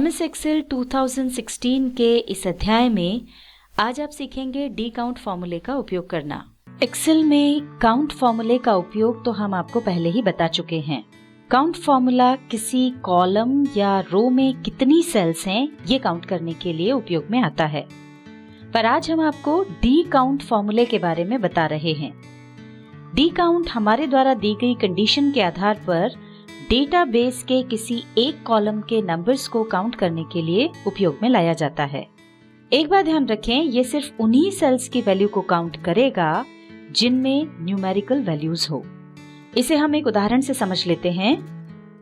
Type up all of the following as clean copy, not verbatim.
MS Excel 2016 के इस अध्याय में आज आप सीखेंगे डी काउंट फॉर्मूले का उपयोग करना। एक्सेल में काउंट फॉर्मूले का उपयोग तो हम आपको पहले ही बता चुके हैं। काउंट फॉर्मूला किसी कॉलम या रो में कितनी सेल्स हैं ये काउंट करने के लिए उपयोग में आता है। पर आज हम आपको डी काउंट फॉर्मूले के बारे में बता रहे हैं। डी काउंट हमारे द्वारा दी गई कंडीशन के आधार पर डेटाबेस के किसी एक कॉलम के नंबर्स को काउंट करने के लिए उपयोग में लाया जाता है। एक बात ध्यान रखें, ये सिर्फ उन्हीं सेल्स की वैल्यू को काउंट करेगा जिनमें न्यूमेरिकल वैल्यूज हो। इसे हम एक उदाहरण से समझ लेते हैं।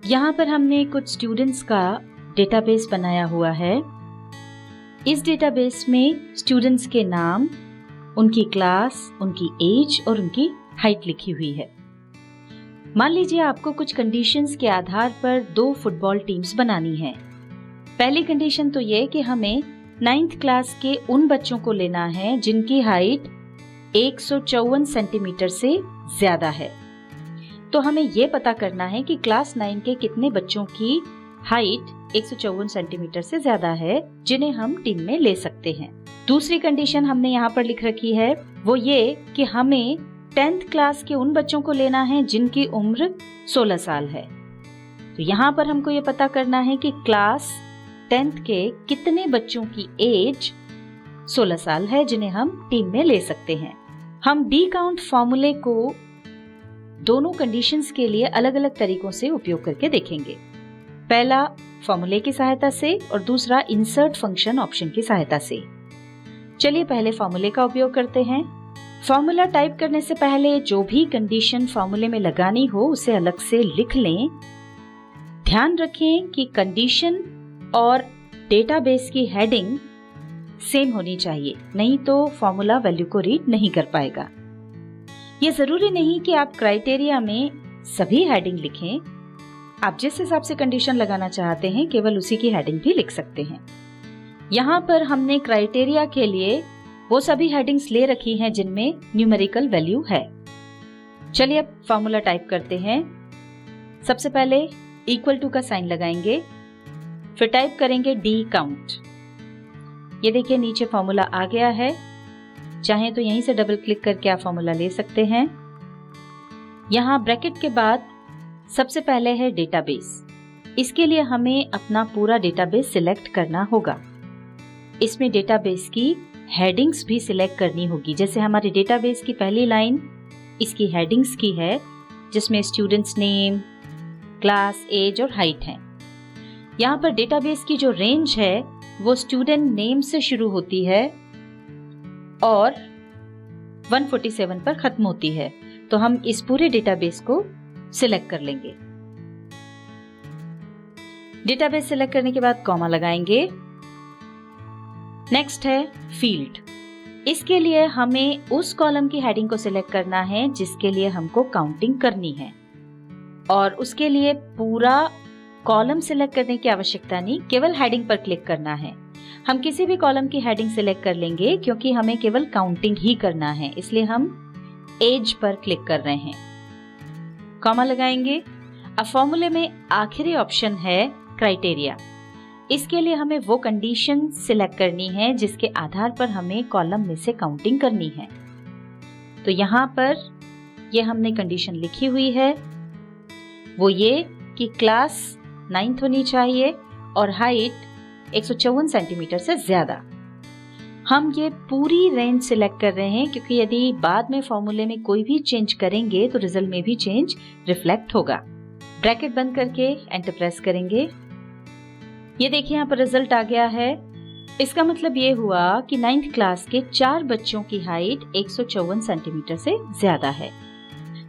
यहाँ पर हमने कुछ स्टूडेंट्स का डेटाबेस बनाया हुआ है। इस डेटाबेस में स्टूडेंट्स के नाम, उनकी क्लास, उनकी एज और उनकी हाइट लिखी हुई है। मान लीजिए आपको कुछ कंडीशंस के आधार पर 2 फुटबॉल टीम्स बनानी है। पहली कंडीशन तो ये कि हमें 9th क्लास के उन बच्चों को लेना है जिनकी हाइट 154 सेंटीमीटर से ज्यादा है। तो हमें ये पता करना है कि क्लास 9 के कितने बच्चों की हाइट 154 सेंटीमीटर से ज्यादा है जिन्हें हम टीम में ले सकते हैं। दूसरी कंडीशन हमने यहाँ पर लिख रखी है, वो ये कि हमें 10th क्लास के उन बच्चों को लेना है जिनकी उम्र 16 साल है। तो यहाँ पर हमको ये पता करना है कि क्लास 10th के कितने बच्चों की एज 16 साल है जिन्हें हम टीम में ले सकते हैं। हम डी काउंट फॉर्मूले को दोनों कंडीशंस के लिए अलग अलग तरीकों से उपयोग करके देखेंगे। पहला फॉर्मूले की सहायता से और दूसरा इंसर्ट फंक्शन ऑप्शन की सहायता से। चलिए पहले फॉर्मूले का उपयोग करते हैं। फॉर्मूला टाइप करने से पहले जो भी कंडीशन फॉर्मूले में लगानी हो उसे अलग से लिख लें। ध्यान रखें कि कंडीशन और डेटाबेस की हेडिंग सेम होनी चाहिए, नहीं तो फॉर्मूला वैल्यू को रीड नहीं कर पाएगा। ये जरूरी नहीं कि आप क्राइटेरिया में सभी हेडिंग लिखें। आप जिस हिसाब से कंडीशन लगाना चाहते हैं केवल उसी की हेडिंग भी लिख सकते हैं। यहाँ पर हमने क्राइटेरिया के लिए वो सभी हेडिंग्स ले रखी हैं जिनमें न्यूमेरिकल वैल्यू है। चलिए अब फॉर्मूला टाइप करते हैं। सबसे पहले इक्वल टू का साइन लगाएंगे, फिर टाइप करेंगे डी काउंट। ये देखिए नीचे फॉर्मूला आ गया है। चाहे तो यहीं से डबल क्लिक करके आप फॉर्मूला ले सकते हैं। यहाँ ब्रैकेट के बाद सबसे पहले है डेटाबेस। इसके लिए हमें अपना पूरा डेटाबेस सिलेक्ट करना होगा। इसमें डेटाबेस की हेडिंग्स भी सिलेक्ट करनी होगी। जैसे हमारे डेटाबेस की पहली लाइन इसकी हेडिंग्स की है जिसमें स्टूडेंट्स नेम, क्लास, एज और हाइट है। यहाँ पर डेटाबेस की जो रेंज है वो स्टूडेंट नेम से शुरू होती है और 147 पर खत्म होती है। तो हम इस पूरे डेटाबेस को सिलेक्ट कर लेंगे। डेटाबेस सिलेक्ट करने के बाद कॉमा लगाएंगे। नेक्स्ट है फील्ड। इसके लिए हमें उस कॉलम की हेडिंग को सिलेक्ट करना है जिसके लिए हमको काउंटिंग करनी है, और उसके लिए पूरा कॉलम सिलेक्ट करने की आवश्यकता नहीं, केवल हेडिंग पर क्लिक करना है। हम किसी भी कॉलम की हेडिंग सिलेक्ट कर लेंगे क्योंकि हमें केवल काउंटिंग ही करना है, इसलिए हम एज पर क्लिक कर रहे हैं। कॉमा लगाएंगे। अब फॉर्मूले में आखिरी ऑप्शन है क्राइटेरिया। इसके लिए हमें वो कंडीशन सिलेक्ट करनी है जिसके आधार पर हमें कॉलम में से काउंटिंग करनी है। तो यहाँ पर ये हमने कंडीशन लिखी हुई है, वो ये कि क्लास 9th होनी चाहिए और हाइट 154 सेंटीमीटर से ज्यादा। हम ये पूरी रेंज सिलेक्ट कर रहे हैं क्योंकि यदि बाद में फॉर्मूले में कोई भी चेंज करेंगे तो रिजल्ट में भी चेंज रिफ्लेक्ट होगा। ब्रैकेट बंद करके एंटर प्रेस करेंगे। ये देखिए यहाँ पर रिजल्ट आ गया है। इसका मतलब ये हुआ कि 9th क्लास के 4 बच्चों की हाइट 154 सेंटीमीटर से ज्यादा है।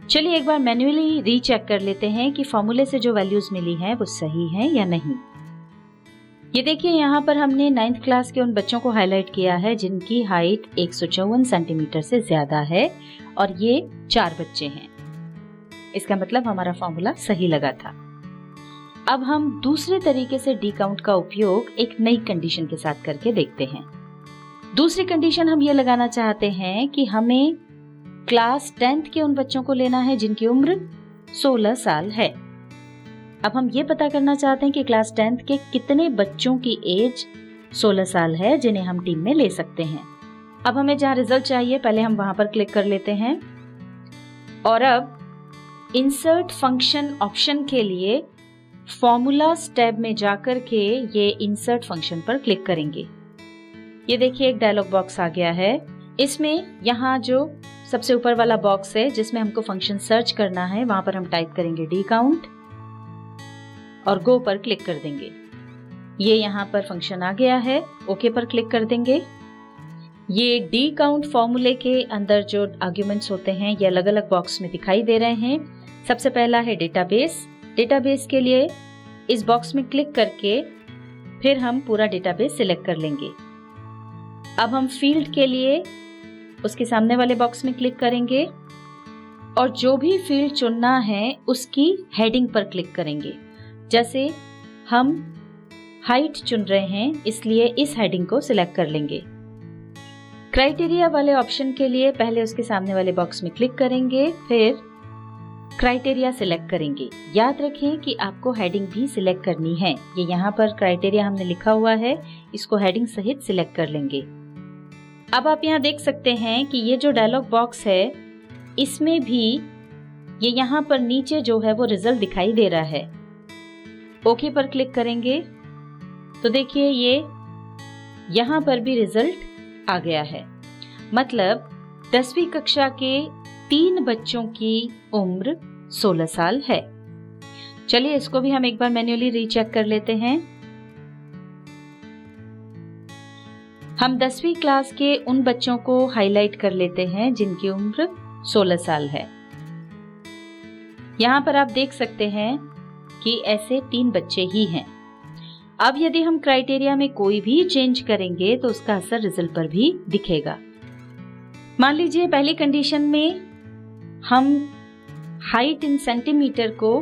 चलिए एक बार मैन्युअली रीचेक कर लेते हैं कि फॉर्मूले से जो वैल्यूज मिली हैं वो सही हैं या नहीं। ये देखिए यहाँ पर हमने 9th क्लास के उन बच्चों को हाईलाइट किया है जिनकी हाइट 154 सेंटीमीटर से ज्यादा है और ये 4 बच्चे हैं। इसका मतलब हमारा फॉर्मूला सही लगा था। अब हम दूसरे तरीके से डी काउंट का उपयोग एक नई कंडीशन के साथ करके देखते हैं। दूसरी कंडीशन हम ये लगाना चाहते हैं कि हमें क्लास 10th के उन बच्चों को लेना है जिनकी उम्र 16 साल है। अब हम ये पता करना चाहते हैं कि क्लास 10th के कितने बच्चों की एज 16 साल है जिन्हें हम टीम में ले सकते हैं। अब हमें जहाँ रिजल्ट चाहिए पहले हम वहां पर क्लिक कर लेते हैं और अब इंसर्ट फंक्शन ऑप्शन के लिए फॉर्मूलाज टैब में जाकर के ये इंसर्ट फंक्शन पर क्लिक करेंगे। ये देखिए एक डायलॉग बॉक्स आ गया है। इसमें यहाँ जो सबसे ऊपर वाला बॉक्स है जिसमें हमको फंक्शन सर्च करना है वहां पर हम टाइप करेंगे डी काउंट और गो पर क्लिक कर देंगे। ये यहाँ पर फंक्शन आ गया है, ओके पर क्लिक कर देंगे। ये डी काउंट फॉर्मूले के अंदर जो आर्ग्यूमेंट्स होते हैं ये अलग अलग बॉक्स में दिखाई दे रहे हैं। सबसे पहला है डेटाबेस। डेटाबेस के लिए इस बॉक्स में क्लिक करके फिर हम पूरा डेटाबेस सिलेक्ट कर लेंगे। अब हम फील्ड के लिए उसके सामने वाले बॉक्स में क्लिक करेंगे और जो भी फील्ड चुनना है उसकी हेडिंग पर क्लिक करेंगे। जैसे हम हाइट चुन रहे हैं इसलिए इस हेडिंग को सिलेक्ट कर लेंगे। क्राइटेरिया वाले ऑप्शन के लिए पहले उसके सामने वाले बॉक्स में क्लिक करेंगे, फिर क्राइटेरिया सिलेक्ट करेंगे। याद रखें कि आपको हेडिंग भी सिलेक्ट करनी है। ये यहाँ पर क्राइटेरिया हमने लिखा हुआ है, इसको हेडिंग सहित सिलेक्ट कर लेंगे। अब आप यहाँ देख सकते हैं कि ये जो डायलॉग बॉक्स है इसमें भी ये यहाँ पर नीचे जो है वो रिजल्ट दिखाई दे रहा है। ओके पर क्लिक करेंगे तो देखिए ये यहाँ पर भी रिजल्ट आ गया है। मतलब 10वीं कक्षा के 3 बच्चों की उम्र 16 साल है। चलिए इसको भी हम एक बार मैन्युअली रीचेक कर लेते हैं। हम 10वीं क्लास के उन बच्चों को हाईलाइट कर लेते हैं जिनकी उम्र 16 साल है। यहाँ पर आप देख सकते हैं कि ऐसे 3 बच्चे ही हैं। अब यदि हम क्राइटेरिया में कोई भी चेंज करेंगे तो उसका असर रिजल्ट पर भी दिखेगा। मान लीजिए पहली कंडीशन में हम हाइट इन सेंटीमीटर को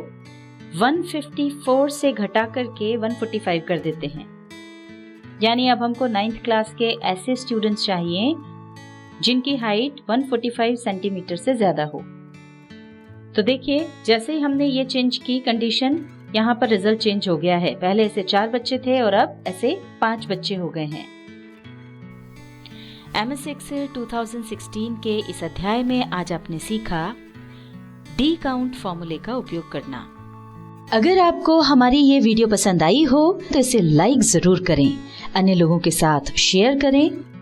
154 से घटा करके 145 कर देते हैं। यानी अब हमको 9th क्लास के ऐसे स्टूडेंट्स चाहिए जिनकी हाइट 145 सेंटीमीटर से ज्यादा हो। तो देखिए जैसे ही हमने ये चेंज की कंडीशन, यहाँ पर रिजल्ट चेंज हो गया है। पहले ऐसे 4 बच्चे थे और अब ऐसे 5 बच्चे हो गए हैं। MS Excel 2016 के इस अध्याय में आज आपने सीखा डी काउंट फॉर्मूले का उपयोग करना। अगर आपको हमारी ये वीडियो पसंद आई हो तो इसे लाइक जरूर करें, अन्य लोगों के साथ शेयर करें